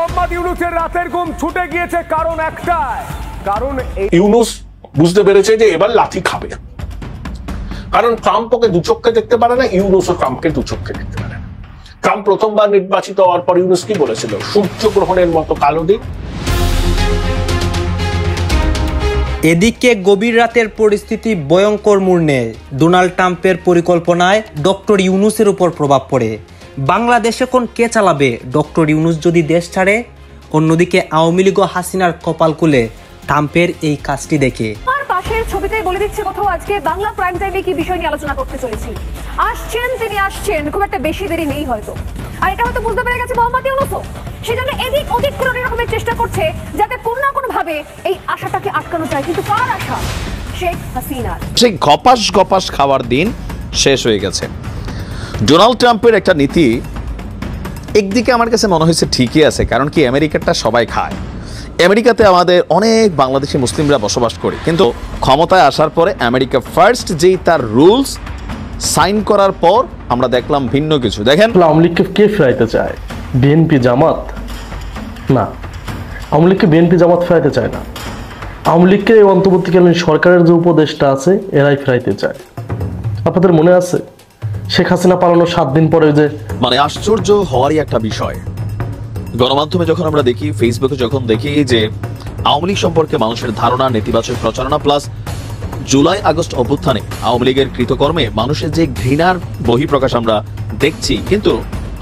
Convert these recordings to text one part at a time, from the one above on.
মোহাম্মদ ইউনূসের রাতের ঘুম ছুটে গিয়েছে কারণ একটাই, কারণ ইউনূস বুঝতে পেরেছে যে এবার লাথি খাবে। কারণ ট্রাম্প ওকে দু চোখে দেখতে পারে না, ইউনূসও ট্রাম্পকে দু চোখে দেখতে পারে না। ট্রাম্প প্রথমবার নির্বাচিত হওয়ার পর ইউনূস কি বলেছিল? সূর্যগ্রহণের মতো কালো দিন। এদিকে গভীর রাতের পরিস্থিতি ভয়ঙ্কর মোড় নেয়। ডোনাল্ড ট্রাম্পের পরিকল্পনায় ডক্টর ইউনূসের উপর প্রভাব পড়ে। বাংলাদেশ এখন কে চালাবে? ডক্টর ইউনূস যদি দেশ ছাড়ে। অন্যদিকে আওয়ামী লীগ হাসিনার কপাল খুলে ট্রাম্পের এই কাজটি দেখে। পাশের ছবিটাই বলে দিচ্ছে কোথাও আজকে বাংলা প্রাইম টাইমে কি বিষয় নিয়ে আলোচনা করতে চলেছি। তিনি আসছেন, খুব একটা বেশি দেরি নেই হয়তো। আর এটা হয়তো বুঝতে পেরে গেছে মোহাম্মদ ইউনূসও, সেজন্য এদিক ওদিক করে অনেক রকমের চেষ্টা করছে যাতে কোনো না কোনো ভাবে এই আশাটাকে আটকানো যায়। কিন্তু কার আশা? শেখ হাসিনার। সেই গপাস গপাস খাওয়ার দিন শেষ হয়ে গেছে। ডোনাল্ড ট্রাম্পের একটা নীতি একদিকে আমার কাছে মনে হয়েছে ঠিকই আছে, কারণ কি আমেরিকাটা সবাই খায়। আমেরিকাতে আমাদের অনেক বাংলাদেশি মুসলিমরা বসবাস করে, কিন্তু ক্ষমতায় আসার পরে আমেরিকা ফার্স্ট যেই তার রুলস সাইন করার পর আমরা দেখলাম ভিন্ন কিছু। দেখেন, আওয়ামী লীগকে কে ফেরাইতে চায়? বিএনপি জামাত? না, আওয়ামী লীগকে বিএনপি জামাত ফেরাইতে চায় না। আওয়ামী লীগকে অন্তর্বর্তীকালীন সরকারের যে উপদেষ্টা আছে এরাই ফেরাইতে চায়। আপনাদের মনে আছে শেখ হাসিনা পালানোর 7 দিন পরে যে আশ্চর্য হওয়ারই একটা বিষয়, গণমাধ্যমে যখন আমরা দেখি, ফেসবুকে যখন দেখি যে আওয়ামী লীগ সম্পর্কে মানুষের ধারণা, নেতিবাচক প্রচারণা প্লাস জুলাই আগস্ট অভ্যুত্থানে আওয়ামী লীগের কৃতকর্মে মানুষের যে ঘৃণার বহিঃপ্রকাশ আমরা দেখছি, কিন্তু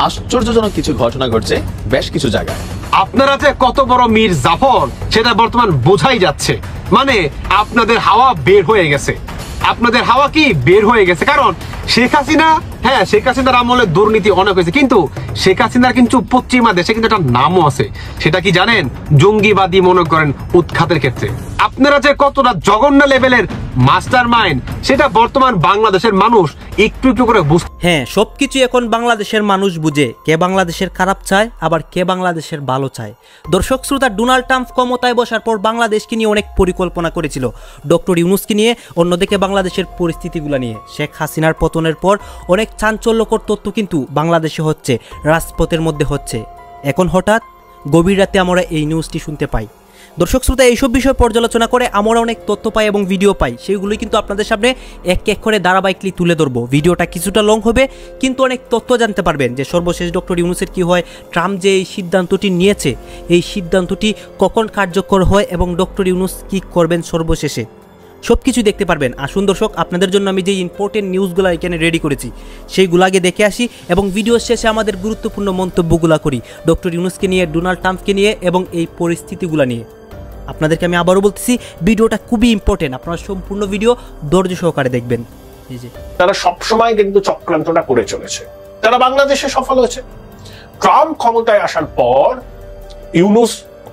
আশ্চর্যজনক কিছু ঘটনা ঘটছে বেশ কিছু জায়গায়। আপনারা যে কত বড় মীর জাফর সেটা বর্তমান বোঝাই যাচ্ছে। মানে আপনাদের হাওয়া বের হয়ে গেছে। আপনাদের হাওয়া কি বের হয়ে গেছে? কারণ শেখ হাসিনা, হ্যাঁ, শেখ হাসিনার আমলে দুর্নীতি অনেক হয়েছে, কিন্তু শেখ হাসিনার কিন্তু পশ্চিমা দেশে কিন্তু একটা নামও আছে। সেটা কি জানেন? জঙ্গিবাদী মনে করেন উৎখাতের ক্ষেত্রে। আপনারা যে কতটা জঘন্য লেভেলের মাস্টার মাইন্ড সেটা বর্তমান বাংলাদেশের মানুষ একটু একটু করে বুঝতে। হ্যাঁ, সবকিছু এখন বাংলাদেশের মানুষ বুঝে, কে বাংলাদেশের খারাপ চায় আবার কে বাংলাদেশের ভালো চায়। দর্শক শ্রোতা, ডোনাল্ড ট্রাম্প ক্ষমতায় বসার পর বাংলাদেশকে নিয়ে অনেক পরিকল্পনা করেছিল, ডক্টর ইউনূসকে নিয়ে, অন্যদিকে বাংলাদেশের পরিস্থিতিগুলো নিয়ে। শেখ হাসিনার পতনের পর অনেক চাঞ্চল্যকর তথ্য কিন্তু বাংলাদেশে হচ্ছে, রাজপথের মধ্যে হচ্ছে। এখন হঠাৎ গভীর রাতে আমরা এই নিউজটি শুনতে পাই। দর্শক শ্রোতা, এইসব বিষয় পর্যালোচনা করে আমরা অনেক তথ্য পাই এবং ভিডিও পাই, সেগুলোই কিন্তু আপনাদের সামনে এক এক করে ধারাবাহিকলি তুলে ধরবো। ভিডিওটা কিছুটা লং হবে, কিন্তু অনেক তথ্য জানতে পারবেন যে সর্বশেষ ডক্টর ইউনূসের কী হয়, ট্রাম্প যে এই সিদ্ধান্তটি নিয়েছে, এই সিদ্ধান্তটি কখন কার্যকর হয় এবং ডক্টর ইউনূস কী করবেন সর্বশেষে, সব কিছু দেখতে পারবেন। আসুন দর্শক, আপনাদের জন্য আমি যে ইম্পর্টেন্ট নিউজগুলো এখানে রেডি করেছি সেইগুলো আগে দেখে আসি এবং ভিডিওর শেষে আমাদের গুরুত্বপূর্ণ মন্তব্যগুলো করি ডক্টর ইউনূসকে নিয়ে, ডোনাল্ড ট্রাম্পকে নিয়ে এবং এই পরিস্থিতিগুলো নিয়ে। আপনাদেরকে আমি আবারও বলতেছি, ভিডিওটা খুবই ইম্পর্টেন্ট, আপনারা সম্পূর্ণ ভিডিও ধৈর্য সহকারে দেখবেন। তারা সবসময় কিন্তু চক্রান্তটা করে চলেছে, তারা বাংলাদেশে সফল হয়েছে। ট্রাম্প ক্ষমতায় আসার পর ইউনূস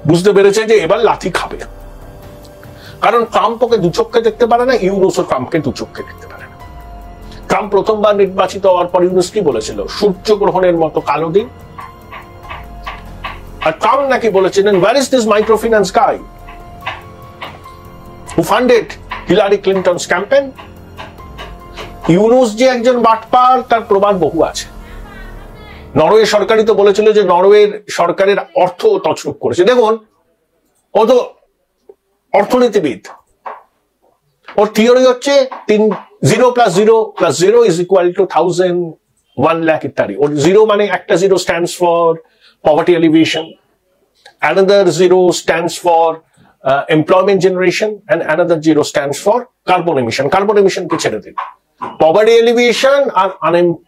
বুঝতে পেরেছে যে এবার লাথি খাবে। কারণ ট্রাম্প ওকে দু চোখে দেখতে পারে না, ইউনূসও ট্রাম্পকে দু চোখে দেখতে পারে না। ট্রাম্প প্রথমবার নির্বাচিত হওয়ার পর ইউনূস কি বলেছিল? সূর্যগ্রহণের মতো কালো দিন। আর ট্রাম্প নাকি বলেছিলেন, where is this microfinance guy who funded Hillary Clinton's campaign? Yunus যে একজন বাটপার তার প্রমাণ বহু আছে। নরওয়ে সরকারই তো বলেছিল যে নরওয়ের সরকারের অর্থ তছরূপ করেছে। দেখুন, ও তো অর্থনীতিবিদ, ওর থিওরি হচ্ছে 0 + 0 + 0 = 1000, 1 lakh ইত্যাদি। ওর 0 মানে একটা 0 stands for poverty alleviation, another 0 stands for employment generation, and another 0 stands for carbon emission. Carbon emission কে ছেড়ে দিন, poverty alleviation আর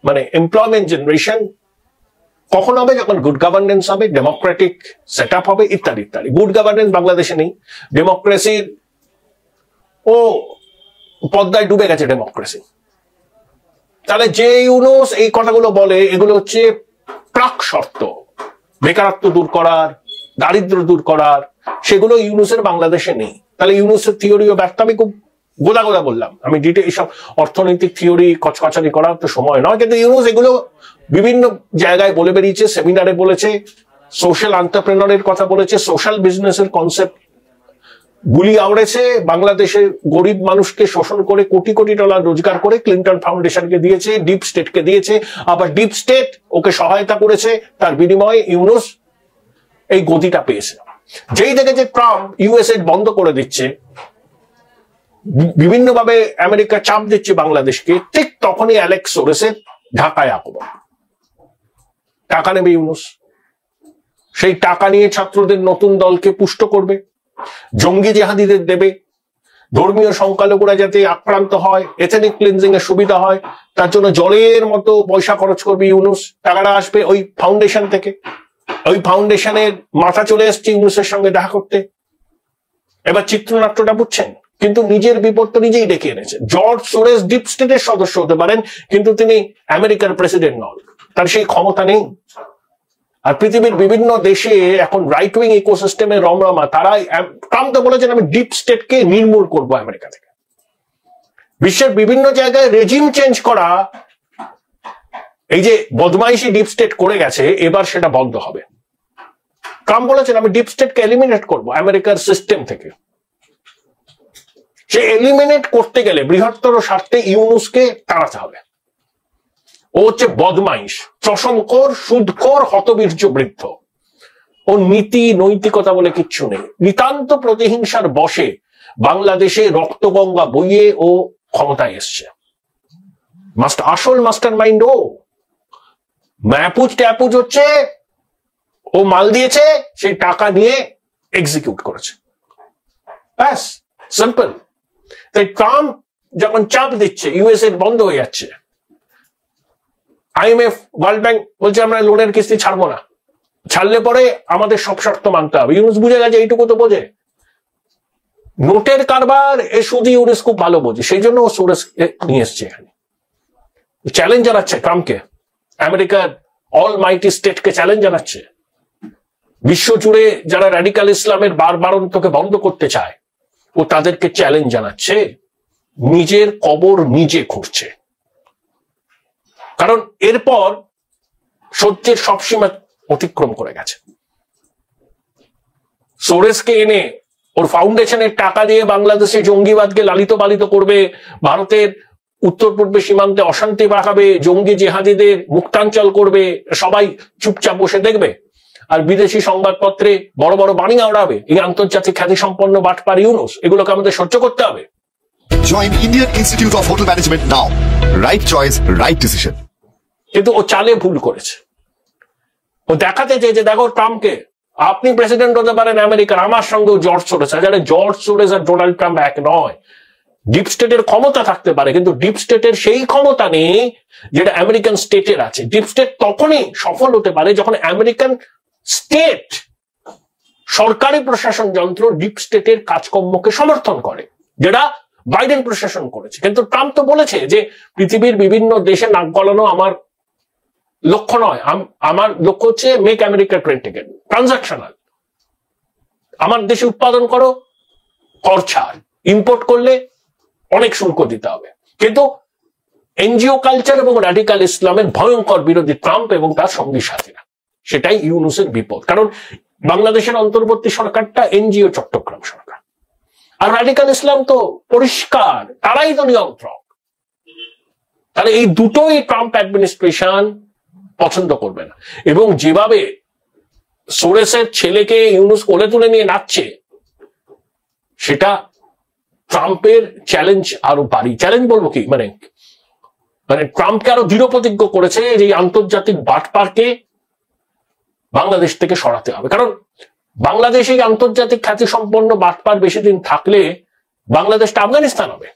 মানে employment generation কখন হবে? যখন গুড গভর্নেন্স হবে, ডেমোক্রেটিক সেট আপ হবে, ইত্যাদি ইত্যাদি। গুড গভর্নেন্স বাংলাদেশে নেই, ডেমোক্রেসির ও পদ্মায় ডুবে গেছে ডেমোক্রেসি। তাহলে যে ইউনূস এই কথাগুলো বলে, এগুলো হচ্ছে প্রাক শর্ত, বেকারত্ব দূর করার, দারিদ্র্য দূর করার, সেগুলো ইউনূসের বাংলাদেশে নেই। তাহলে ইউনূসের থিওরিও ব্যর্থ। আমি খুব গোলা গোলা বললাম, আমি ডিটেল এইসব অর্থনৈতিক থিওরি কচকচানি করার তো সময় নয়, কিন্তু ইউনূস এগুলো বিভিন্ন জায়গায় বলে বেরিয়েছে, সেমিনারে বলেছে, সোশ্যাল এন্টারপ্রেনারের কথা বলেছে, সোশ্যাল বিজনেসের কনসেপ্ট গুলি আওড়েছে, বাংলাদেশের গরিব মানুষকে শোষণ করে কোটি কোটি ডলার রোজগার করে ক্লিন্টন ফাউন্ডেশনকে দিয়েছে, ডিপ স্টেটকে দিয়েছে, আবার ডিপ স্টেট ওকে সহায়তা করেছে, তার বিনিময়ে ইউনূস এই গতিটা পেয়েছে। যেই দেখেছে ট্রাম্প ইউএসএ বন্ধ করে দিচ্ছে, বিভিন্নভাবে আমেরিকা চাপ দিচ্ছে বাংলাদেশকে, ঠিক তখনই অ্যালেক্স সোরেসের ঢাকায় আক্রমণ। টাকা নেবে ইউনুস, সেই টাকা নিয়ে ছাত্রদের নতুন দলকে পুষ্ট করবে, জঙ্গি জেহাদিদের দেবে, ধর্মীয় সংখ্যালঘুরা যাতে আক্রান্ত হয়, এথনিক ক্লিনজিং এর সুবিধা হয়, তার জন্য জলের মতো পয়সা খরচ করবে ইউনুস। টাকাটা আসবে ওই ফাউন্ডেশন থেকে, ওই ফাউন্ডেশনের মাথা চলে এসছে ইউনুসের সঙ্গে দেখা করতে। এবার চিত্রনাট্যটা বুঝছেন, কিন্তু নিজের বিপদ তো নিজেই ডেকে এনেছেন। জর্জ সোরেস ডিপ স্টেটের সদস্য হতে পারেন, কিন্তু তিনি আমেরিকার প্রেসিডেন্ট নন, তার সেই ক্ষমতা নেই। আর পৃথিবীর বিভিন্ন দেশে এখন রাইট উইং ইকোসিস্টেমের রমরমা। তারা ট্রাম্প তো বলেছেন আমি ডিপ স্টেটকে নির্মূল করবো আমেরিকা থেকে। বিশ্বের বিভিন্ন জায়গায় রেজিম চেঞ্জ করা, এই যে বদমাইশি ডিপ স্টেট করে গেছে, এবার সেটা বন্ধ হবে। ট্রাম্প বলেছেন আমি ডিপ স্টেটকে এলিমিনেট করবো আমেরিকার সিস্টেম থেকে। সে এলিমিনেট করতে গেলে বৃহত্তর স্বার্থে ইউনুসকে তাড়াতে হবে। ও হচ্ছে বদমাইশ, চশমখোর, সুদখোর, হতবীর্য বৃদ্ধ। ও নীতি নৈতিকতা বলে কিচ্ছু নেই। নিতান্ত প্রতিহিংসার বশে বাংলাদেশে রক্তগঙ্গা বইয়ে ও ক্ষমতায় এসছে। আসল মাস্টার মাইন্ড ও। ম্যাপুজ ট্যাপুজ হচ্ছে ও মাল দিয়েছে, সেই টাকা নিয়ে এক্সিকিউট করেছে, ব্যাস, সিম্পল। তাই ট্রাম্প যখন চাপ দিচ্ছে ইউএসএ বন্ধ হয়ে যাচ্ছে, IMF ওয়ার্ল্ড ব্যাংক বলছে আমরা লোনের কিস্তি ছাড়বো না, ছাড়লে পরে আমাদের সব শর্ত মানতে হবে। ইউনুস বুঝে গেছে, এইটুকু তো বোঝে, নোটের কারবার এ শুধু ইউনুস খুব ভালো বোঝে, সেই জন্য ও সোরেস নিয়ে এসছে এখানে। চ্যালেঞ্জ জানাচ্ছে ট্রাম্পকে, আমেরিকার অল মাইটি স্টেটকে চ্যালেঞ্জ জানাচ্ছে। বিশ্ব জুড়ে যারা র্যাডিক্যাল ইসলামের বারবারন্তকে বন্ধ করতে চায়, ও তাদেরকে চ্যালেঞ্জ জানাচ্ছে, নিজের কবর নিজে খুঁড়ছে। কারণ এরপর সত্যের সব সীমা অতিক্রম করে গেছে। সোরেসকে এনে ওর ফাউন্ডেশনের টাকা দিয়ে বাংলাদেশে জঙ্গিবাদকে লালিত পালিত করবে, ভারতের উত্তর পূর্বে সীমান্তে অশান্তি পাকাবে, জঙ্গি জেহাদিদের মুক্তাঞ্চল করবে, সবাই চুপচাপ বসে দেখবে। আর বিদেশি সংবাদপত্রে বড় বড় বাণী ওড়াবে এই আন্তর্জাতিক খ্যাতিসম্পন্ন বাটপার ইউনুস। এগুলোকে আমাদের সহ্য করতে হবে। Join Indian Institute of Hotel Management now. Right choice, right decision. কিন্তু ও চালে ভুল করেছে। ও দেখাতে চেয়েছে, দেখো ট্রাম্পকে, আপনি প্রেসিডেন্ট হতে পারেন আমেরিকার, আমার সঙ্গেও জর্জ সোরেস। যারা জর্জ সোরেস আর ডোনাল্ড ট্রাম্প এক নয়। ডিপ স্টেটের ক্ষমতা থাকতে পারে, কিন্তু ডিপ স্টেটের সেই ক্ষমতা নেই যেটা আমেরিকান স্টেটের আছে। ডিপ স্টেট তখনই সফল হতে পারে যখন আমেরিকান স্টেট সরকারি প্রশাসন যন্ত্র ডিপ স্টেটের কাজকর্মকে সমর্থন করে, যেটা বাইডেন প্রশাসন করেছে। কিন্তু ট্রাম্প তো বলেছে যে পৃথিবীর বিভিন্ন দেশে নাক গলানো আমার লক্ষ্য নয়, আমার লক্ষ্য হচ্ছে make America great again, transactional. আমার দেশে উৎপাদন করো, কর ছাড়, ইম্পোর্ট করলে অনেক শুল্ক দিতে হবে। কিন্তু এনজিও কালচার এবং র্যাডিক্যাল ইসলামের ভয়ঙ্কর বিরোধী ট্রাম্প এবং তার সঙ্গী সাথীরা। সেটাই ইউনুসের বিপদ। কারণ বাংলাদেশের অন্তর্বর্তী সরকারটা এনজিও চট্টগ্রাম সরকার, আর র্যাডিক্যাল ইসলাম তো পরিষ্কার, তারাই তো নিয়ন্ত্রক। তাহলে এই দুটোই ট্রাম্প অ্যাডমিনিস্ট্রেশন পছন্দ করবে না। এবং যেভাবে সোরেসের ছেলেকে ইউনুস কোলে তুলে নিয়ে নাচছে, সেটা ট্রাম্পের চ্যালেঞ্জ আরো বাড়ি, চ্যালেঞ্জ বলবো কি, মানে ট্রাম্পকে আরো দৃঢ় প্রতিজ্ঞ করেছে যে আন্তর্জাতিক বাটপারকে বাংলাদেশ থেকে সরাতে হবে। কারণ বাংলাদেশে আন্তর্জাতিক খ্যাতি সম্পন্ন বাটপার বেশি দিন থাকলে বাংলাদেশটা আফগানিস্তান হবে।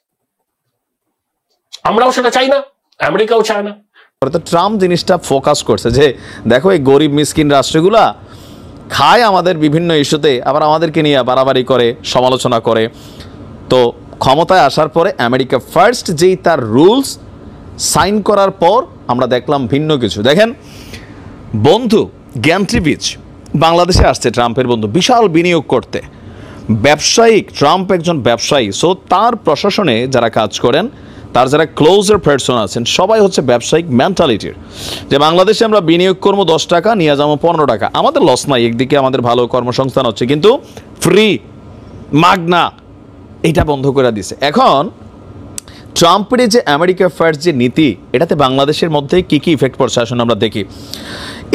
আমরাও সেটা চাই না, আমেরিকাও চায় না। ট্রাম্প জিনিসটা ফোকাস করছে যে দেখো এই গরিব মিসকিন রাষ্ট্রগুলা খায় আমাদের বিভিন্ন ইস্যুতে, আবার আমাদেরকে নিয়ে বাড়াবাড়ি করে, সমালোচনা করে। তো ক্ষমতায় আসার পরে আমেরিকা ফার্স্ট যেই তার রুলস সাইন করার পর আমরা দেখলাম ভিন্ন কিছু। দেখেন বন্ধু গ্যান্ট্রিভিচ বাংলাদেশে আসছে, ট্রাম্পের বন্ধু, বিশাল বিনিয়োগ করতে, ব্যবসায়িক, ট্রাম্প একজন ব্যবসায়ী। সো তার প্রশাসনে যারা কাজ করেন, তার যারা ক্লোজার পার্সন আছেন, সবাই হচ্ছে ব্যবসায়িক মেন্টালিটির, যে বাংলাদেশে আমরা বিনিয়োগ করবো 10 টাকা, নিয়ে যাবো 15 টাকা, আমাদের লস নাই, একদিকে আমাদের ভালো কর্মসংস্থান হচ্ছে, কিন্তু ফ্রি মাগনা এটা বন্ধ করে দিছে। এখন ট্রাম্পের যে আমেরিকা ফার্স্ট যে নীতি, এটাতে বাংলাদেশের মধ্যে কি কি ইফেক্ট পড়ছে আসুন আমরা দেখি।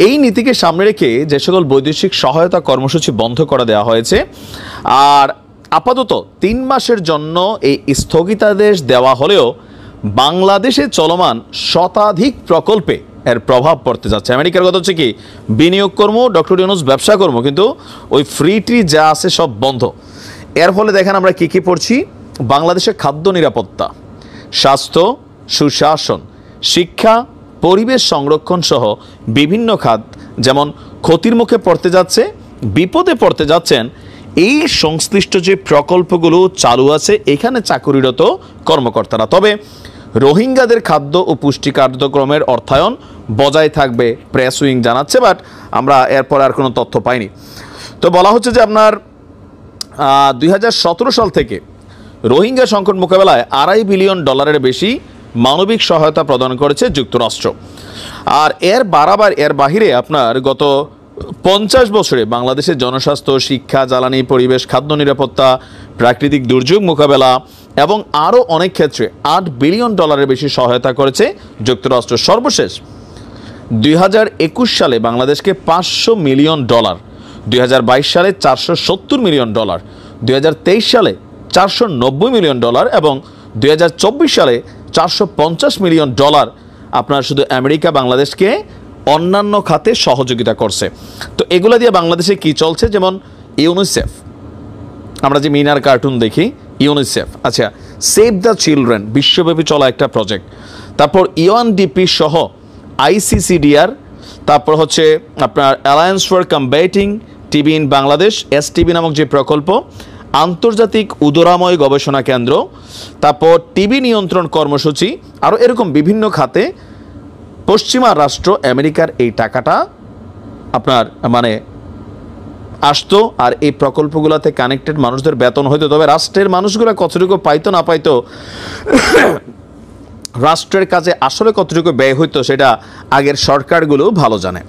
এই নীতিকে সামনে রেখে যে সকল বৈদেশিক সহায়তা কর্মসূচি বন্ধ করে দেওয়া হয়েছে, আর আপাতত 3 মাসের জন্য এই স্থগিতাদেশ দেওয়া হলেও বাংলাদেশে চলমান শতাধিক প্রকল্পে এর প্রভাব পড়তে যাচ্ছে। আমেরিকার কথা হচ্ছে কি, বিনিয়োগ কর্ম, ডক্টর ইউনূস ব্যবসা কর্ম, কিন্তু ওই ফ্রি ট্রি যা আছে সব বন্ধ। এর ফলে দেখেন আমরা কি কি পড়ছি, বাংলাদেশের খাদ্য নিরাপত্তা, স্বাস্থ্য, সুশাসন, শিক্ষা, পরিবেশ সংরক্ষণ সহ বিভিন্ন খাত যেমন ক্ষতির মুখে পড়তে যাচ্ছে, বিপদে পড়তে যাচ্ছেন। এই সংশ্লিষ্ট যে প্রকল্পগুলো চালু আছে এখানে চাকুরিরত কর্মকর্তারা। তবে রোহিঙ্গাদের খাদ্য ও পুষ্টি কার্যক্রমের অর্থায়ন বজায় থাকবে প্রেস উইং জানাচ্ছে, বাট আমরা এরপর আর কোনো তথ্য পাইনি। তো বলা হচ্ছে যে আপনার 2017 সাল থেকে রোহিঙ্গা সংকট মোকাবেলায় $2.5 বিলিয়ন বেশি মানবিক সহায়তা প্রদান করেছে যুক্তরাষ্ট্র। আর এর বাহিরে আপনার গত 50 বছরে বাংলাদেশের জনস্বাস্থ্য, শিক্ষা, জ্বালানি, পরিবেশ, খাদ্য নিরাপত্তা, প্রাকৃতিক দুর্যোগ মোকাবেলা এবং আরও অনেক ক্ষেত্রে $8 বিলিয়ন বেশি সহায়তা করেছে যুক্তরাষ্ট্র। সর্বশেষ 2021 সালে বাংলাদেশকে $500 মিলিয়ন, 2022 সালে $470 মিলিয়ন, 2023 সালে $490 মিলিয়ন এবং 2024 সালে $450 মিলিয়ন আপনার শুধু আমেরিকা বাংলাদেশকে অন্যান্য খাতে সহযোগিতা করছে। তো এগুলা দিয়ে বাংলাদেশে কি চলছে, যেমন ইউনিসেফ, আমরা যে মিনার কার্টুন দেখি, ইউনিসেফ, আচ্ছা সেভ দ্য চিলড্রেন বিশ্বব্যাপী চলা একটা প্রজেক্ট, তারপর UNDP সহ ICCDR, তারপর হচ্ছে আপনার alliance for combating TB in Bangladesh, STB নামক যে প্রকল্প, আন্তর্জাতিক উদরাময় গবেষণা কেন্দ্র, তারপর টিবি নিয়ন্ত্রণ কর্মসূচি, আরও এরকম বিভিন্ন খাতে পশ্চিমা রাষ্ট্র আমেরিকার এই টাকাটা আপনার মানে আসতো, আর এই প্রকল্পগুলোতে কানেক্টেড মানুষদের বেতন হইতো। তবে রাষ্ট্রের মানুষগুলো কতটুকু পাইতো না পাইতো, রাষ্ট্রের কাজে আসলে কতটুকু ব্যয় হইতো সেটা আগের সরকারগুলো ভালো জানে।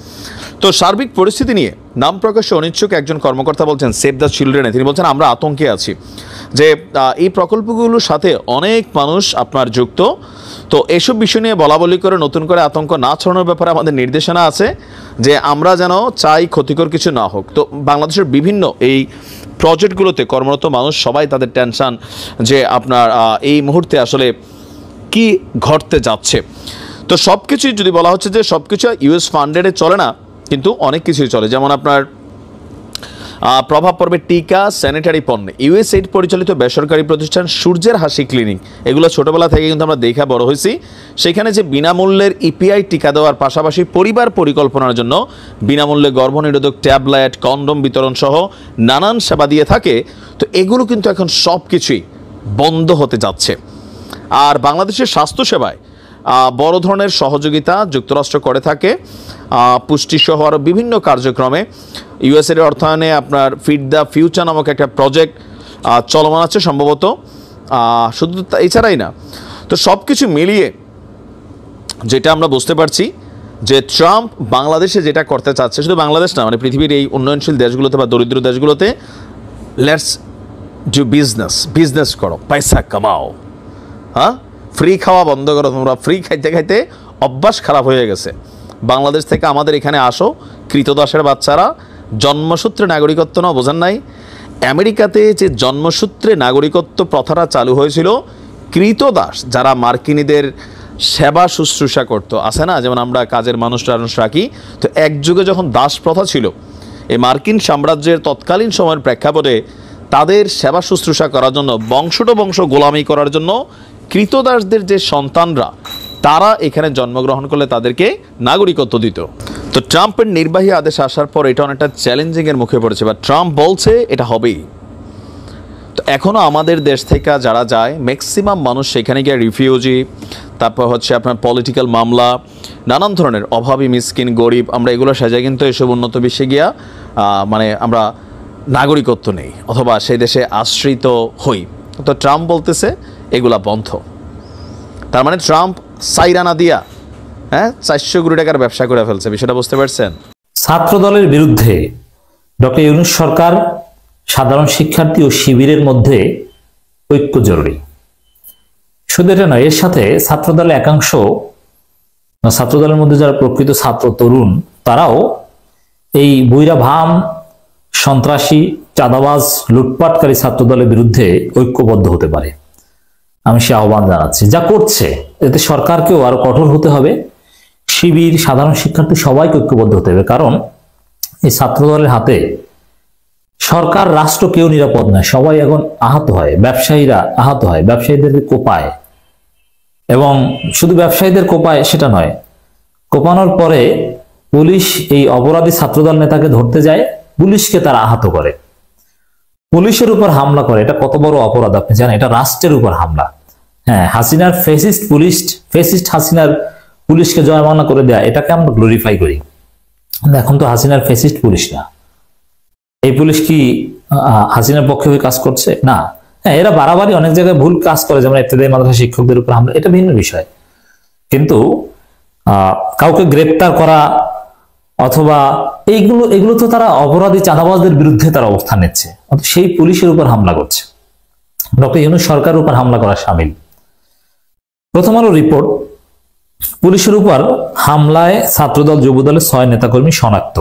তো সার্বিক পরিস্থিতি নিয়ে নাম প্রকাশে অনিচ্ছুক একজন কর্মকর্তা বলছেন সেভ দ্য চিলড্রেনে, তিনি বলছেন আমরা আতঙ্কে আছি যে এই প্রকল্পগুলোর সাথে অনেক মানুষ আপনার যুক্ত। তো এসব বিষয় নিয়ে বলা বলি করে নতুন করে আতঙ্ক না ছড়ানোর ব্যাপারে আমাদের নির্দেশনা আছে যে আমরা যেন চাই ক্ষতিকর কিছু না হোক। তো বাংলাদেশের বিভিন্ন এই প্রজেক্টগুলোতে কর্মরত মানুষ সবাই তাদের টেনশন যে আপনার এই মুহূর্তে আসলে কি ঘটতে যাচ্ছে। তো সব কিছুই যদি বলা হচ্ছে যে সব কিছু US ফান্ডেডে চলে না, কিন্তু অনেক কিছুই চলে, যেমন আপনার প্রভাব পড়বে টিকা, স্যানিটারি পণ্যে। USAID পরিচালিত বেসরকারি প্রতিষ্ঠান সূর্যের হাসি ক্লিনিক, এগুলো ছোটোবেলা থেকে কিন্তু আমরা দেখা বড় হয়েছি। সেখানে যে বিনামূল্যের EPI টিকা দেওয়ার পাশাপাশি পরিবার পরিকল্পনার জন্য বিনামূল্যে গর্ভনিরোধক ট্যাবলেট, কন্ডোম বিতরণ সহ নানান সেবা দিয়ে থাকে। তো এগুলো কিন্তু এখন সব কিছুই বন্ধ হতে যাচ্ছে। আর বাংলাদেশের স্বাস্থ্যসেবায় বড় ধরনের সহযোগিতা যুক্তরাষ্ট্র করে থাকে, পুষ্টিসহ আরও বিভিন্ন কার্যক্রমে। USAID অর্থায়নে আপনার ফিড দ্য ফিউচার নামক একটা প্রজেক্ট চলমান আছে সম্ভবত, শুধু এছাড়াই না। তো সব কিছু মিলিয়ে যেটা আমরা বুঝতে পারছি যে ট্রাম্প বাংলাদেশে যেটা করতে চাচ্ছে, শুধু বাংলাদেশ না, মানে পৃথিবীর এই উন্নয়নশীল দেশগুলোতে বা দরিদ্র দেশগুলোতে, লেটস ডু বিজনেস করো, পয়সা কামাও, হ্যাঁ, ফ্রি খাওয়া বন্ধ করো। তোমরা ফ্রি খাইতে খাইতে অভ্যাস খারাপ হয়ে গেছে। বাংলাদেশ থেকে আমাদের এখানে আসো, কৃতদাসের বাচ্চারা, জন্মসূত্রে নাগরিকত্ব নাও, বোঝেন নাই? আমেরিকাতে যে জন্মসূত্রে নাগরিকত্ব প্রথাটা চালু হয়েছিল, কৃতদাস যারা মার্কিনীদের সেবা শুশ্রূষা করতো, আছে না, যেমন আমরা কাজের মানুষ রাখি, তো এক যুগে যখন দাস প্রথা ছিল, এই মার্কিন সাম্রাজ্যের তৎকালীন সময়ের প্রেক্ষাপটে তাদের সেবা শুশ্রূষা করার জন্য, বংশ গোলামি করার জন্য কৃতদাসদের যে সন্তানরা তারা এখানে জন্মগ্রহণ করলে তাদেরকে নাগরিকত্ব দিত। তো ট্রাম্পের নির্বাহী আদেশ আসার পর এটা অনেকটা চ্যালেঞ্জিংয়ের মুখে পড়েছে, বা ট্রাম্প বলছে এটা হবেই। তো এখনও আমাদের দেশ থেকে যারা যায় ম্যাক্সিমাম মানুষ সেখানে গিয়ে রিফিউজি, তারপর হচ্ছে আপনার পলিটিক্যাল মামলা, নানান ধরনের অভাবী, মিসকিন, গরিব, আমরা এগুলো সাজাই কিন্তু এসব উন্নত বিশ্বে গিয়া মানে আমরা নাগরিকত্ব নেই অথবা সেই দেশে আশ্রিত হই। তো ট্রাম্প বলতেছে এগুলা বন্ধ। তার মানে ট্রাম্প সাইরানা দিয়া 400 কোটি টাকার ব্যবসা করে ফেলছে, বিষয়টা বুঝতে পারছেন? ছাত্র দলের বিরুদ্ধে ডক্টর ইউনূস সরকার, সাধারণ শিক্ষার্থী ও শিবিরের মধ্যে ঐক্য জরুরি। শুধু এটা নয়, এর সাথে ছাত্র দলের একাংশ, ছাত্র দলের মধ্যে যারা প্রকৃত ছাত্র তরুণ তারাও এই বৈরা ভাম সন্ত্রাসী চাঁদাবাজ লুটপাটকারী ছাত্রদলের বিরুদ্ধে ঐক্যবদ্ধ হতে পারে। আমি সে আহ্বান জানাচ্ছি। যা করছে এতে সরকারকেও আরো কঠোর হতে হবে, শিবির, সাধারণ শিক্ষার্থী সবাইকে ঐক্যবদ্ধ হতে হবে। কারণ এই ছাত্রদলের হাতে সরকার, রাষ্ট্র কেউ নিরাপদ নয়। সবাই এখন আহত হয়, ব্যবসায়ীরা আহত হয়, ব্যবসায়ীদেরকে কোপায়, এবং শুধু ব্যবসায়ীদের কোপায় সেটা নয়, কোপানোর পরে পুলিশ এই অপরাধী ছাত্রদল নেতাকে ধরতে যায়, পুলিশকে তারা আহত করে, পুলিশের উপর হামলা করে। এটা কত বড় অপরাধ আপনি জানেন? এটা রাষ্ট্রের উপর হামলা। হ্যাঁ, হাসিনার ফেসিস্ট হাসিনার পুলিশকে জয়মানা করে দেয়া, এটাকে আমরা গ্লোরিফাই করি। এখন তো হাসিনার ফেসিস্ট পুলিশ না। এই পুলিশ কি হাসিনার পক্ষে হয়ে কাজ করছে? না। হ্যাঁ, এরা বাড়াবাড়ি অনেক জায়গায় ভুল কাজ করে, যেমন ইবতেদায়ী মাদ্রাসা শিক্ষকদের উপর হামলা, এটা ভিন্ন বিষয়। কিন্তু কাউকে গ্রেপ্তার করা অথবা এগুলো তো তারা অপরাধী চাঁদাবাজদের বিরুদ্ধে তারা অবস্থান নিচ্ছে, সেই পুলিশের উপর হামলা করছে। ডক্টর ইউনূস সরকারের উপর হামলা করা শামিল। প্রথম আলো রিপোর্ট, পুলিশের উপর হামলায় ছাত্রদল যুবদলের 6 নেতাকর্মী শনাক্ত।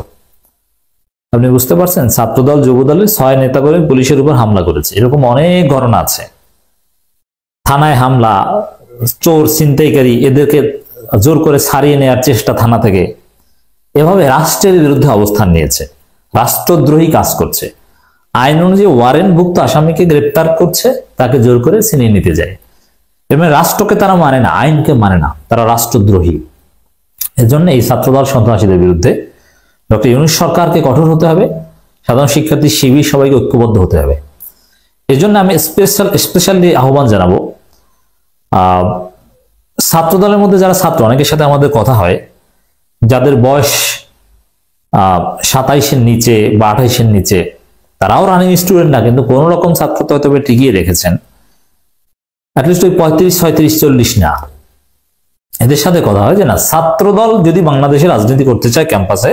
আপনি বুঝতে পারছেন? ছাত্রদল যুবদলের 6 নেতাকর্মী পুলিশের উপর হামলা করেছে। এরকম অনেক ঘটনা আছে। থানায় হামলা, চোর ছিনতাইকারী এদেরকে জোর করে ছাড়িয়ে নেওয়ার চেষ্টা থানা থেকে, এভাবে রাষ্ট্রের বিরুদ্ধে অবস্থান নিয়েছে, রাষ্ট্রদ্রোহী কাজ করছে। আইন অনুযায়ী ওয়ারেন্টভুক্ত আসামিকে গ্রেপ্তার করছে, তাকে জোর করে ছিনিয়ে নিতে যায়। এবং রাষ্ট্রকে তারা মানে না, আইনকে মানে না, তারা রাষ্ট্রদ্রোহী। এজন্য এই ছাত্রদল সন্ত্রাসীদের বিরুদ্ধে ডক্টর ইউনূস সরকারকে কঠোর হতে হবে, সাধারণ শিক্ষার্থী, শিবির সবাইকে ঐক্যবদ্ধ হতে হবে। এই জন্য আমি স্পেশালি আহ্বান জানাবো, ছাত্রদলের মধ্যে যারা ছাত্র, অনেকের সাথে আমাদের কথা হয়, যাদের বয়স 27-এর নিচে বা 28-এর নিচে, তারাও রানিং স্টুডেন্ট না, কিন্তু কোন রকম ছাত্রত্ব হয়তো টিকিয়ে রেখেছেন, অ্যাটলিস্ট ওই 35, 36, 40 না। এদের সাথে কথা হয় যে না, ছাত্রদল যদি বাংলাদেশে রাজনীতি করতে চায় ক্যাম্পাসে,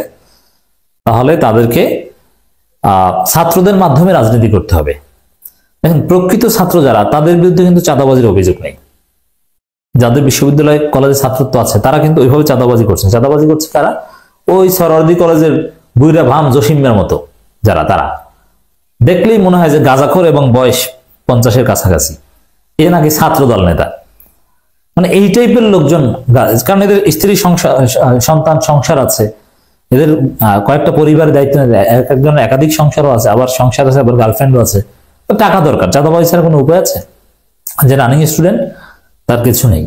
তাহলে তাদেরকে ছাত্রদের মাধ্যমে রাজনীতি করতে হবে। দেখেন, প্রকৃত ছাত্র যারা, তাদের বিরুদ্ধে কিন্তু চাঁদাবাজির অভিযোগ নেই। যাদের বিশ্ববিদ্যালয় কলেজে ছাত্রত্ব আছে, তারা কিন্তু ওইভাবে চাঁদাবাজি করছে। চাঁদাবাজি করছে কারা? ওই সরওয়ার্দী কলেজের বুইরা ভাম জসিমের মতো যারা, তারা দেখলেই মনে হয় যে গাঁজাখোর এবং বয়স 50-এর কাছাকাছি, এ নাকি ছাত্রদল নেতা। মানে এই টাইপের লোকজন, কারণ এদের স্ত্রী সন্তান সংসার আছে, এদের কয়েকটা পরিবারের দায়িত্ব, একজনের একাধিক সংসারও আছে, আবার সংসার আছে, আবার গার্লফ্রেন্ডও আছে। টাকা দরকার, চাঁদাবাজি ছাড়া কোনো উপায় আছে? যে রানিং স্টুডেন্ট, তার কিছু নেই,